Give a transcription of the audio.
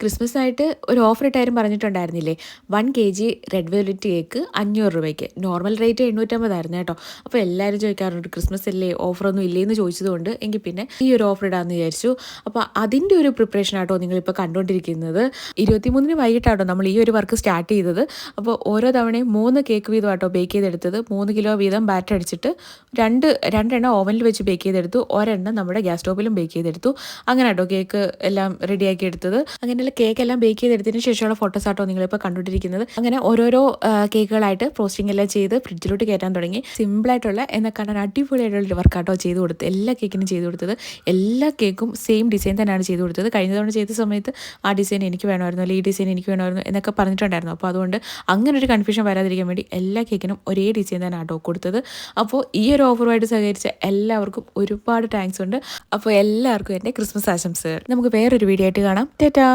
Christmas ആയിട്ട് ഒരു offer ഇട്ടാരും പറഞ്ഞിട്ടുണ്ടായിരുന്നില്ലേ, 1 kg റെഡ് വെൽവെറ്റ് കേക്ക് 500 രൂപയ്ക്ക്. നോർമൽ റേറ്റ് 850 കേട്ടോ. അപ്പോൾ എല്ലാവരും ചോദിക്കാറുണ്ട് ക്രിസ്മസ് അല്ലേ ഓഫറൊന്നും ഇല്ലേന്ന് ചോദിച്ചതുകൊണ്ട് എങ്കിൽ പിന്നെ ഈ ഒരു ഓഫർ ഇടാമെന്ന് വിചാരിച്ചു. അപ്പോൾ അതിൻ്റെ ഒരു പ്രിപ്പറേഷൻ ആട്ടോ നിങ്ങളിപ്പോൾ കണ്ടുകൊണ്ടിരിക്കുന്നത്. 23-ന് വൈകിട്ടാട്ടോ നമ്മൾ ഈ ഒരു വർക്ക് സ്റ്റാർട്ട് ചെയ്തത്. അപ്പോൾ ഓരോ തവണയും 3 കേക്ക് വീതം ആട്ടോ ബേക്ക് ചെയ്തെടുത്തത്. 3 കിലോ വീതം ബാറ്റർ അടിച്ചിട്ട് രണ്ടെണ്ണം ഓവനിൽ വെച്ച് ബേക്ക് ചെയ്തെടുത്തു, ഒരെണ്ണം നമ്മുടെ ഗ്യാസ് സ്റ്റോപ്പിലും ബേക്ക് ചെയ്തെടുത്തു. അങ്ങനെ കേട്ടോ കേക്ക് എല്ലാം റെഡിയാക്കി എടുത്തത്. അങ്ങനെ കേക്ക് എല്ലാം ബേക്ക് ചെയ്തെടുത്തതിന് ശേഷമുള്ള ഫോട്ടോസ് ആട്ടോ നിങ്ങളിപ്പോൾ കണ്ടുകൊണ്ടിരിക്കുന്നത്. അങ്ങനെ ഓരോരോ കേക്കുകളായിട്ട് ഫ്രോസ്റ്റിംഗ് എല്ലാം ചെയ്ത് ഫ്രിഡ്ജിലോട്ട് കയറ്റാൻ തുടങ്ങി. സിമ്പിളായിട്ടുള്ള എന്നാൽ കാണാൻ അടിപൊളിയായിട്ടുള്ള വർക്കാട്ടോ ചെയ്ത് കൊടുത്തത്. എല്ലാ കേക്കിനും ചെയ്ത് കൊടുത്തത്. എല്ലാ കേക്കും സെയിം ഡിസൈൻ തന്നെയാണ് ചെയ്ത് കൊടുത്തത്. കഴിഞ്ഞ തവണ ചെയ്ത സമയത്ത് ആ ഡിസൈൻ എനിക്ക് വേണമായിരുന്നു, അല്ലെങ്കിൽ ഈ ഡിസൈൻ എനിക്ക് വേണമായിരുന്നു എന്നൊക്കെ പറഞ്ഞിട്ടുണ്ടായിരുന്നു. അപ്പോൾ അതുകൊണ്ട് അങ്ങനെ ഒരു കൺഫ്യൂഷൻ വരാതിരിക്കാൻ വേണ്ടി എല്ലാ കേക്കിനും ഒരേ ഡിസൈൻ തന്നെ ആട്ടോ കൊടുത്തത്. അപ്പോൾ ഈ ഒരു ഓഫറുമായിട്ട് സഹകരിച്ച എല്ലാവർക്കും ഒരുപാട് താങ്ക്സ് ഉണ്ട്. അപ്പോൾ എല്ലാവർക്കും എൻ്റെ ക്രിസ്മസ് ആശംസകൾ. നമുക്ക് വേറൊരു വീഡിയോ ആയിട്ട് കാണാം. ടാറ്റാ.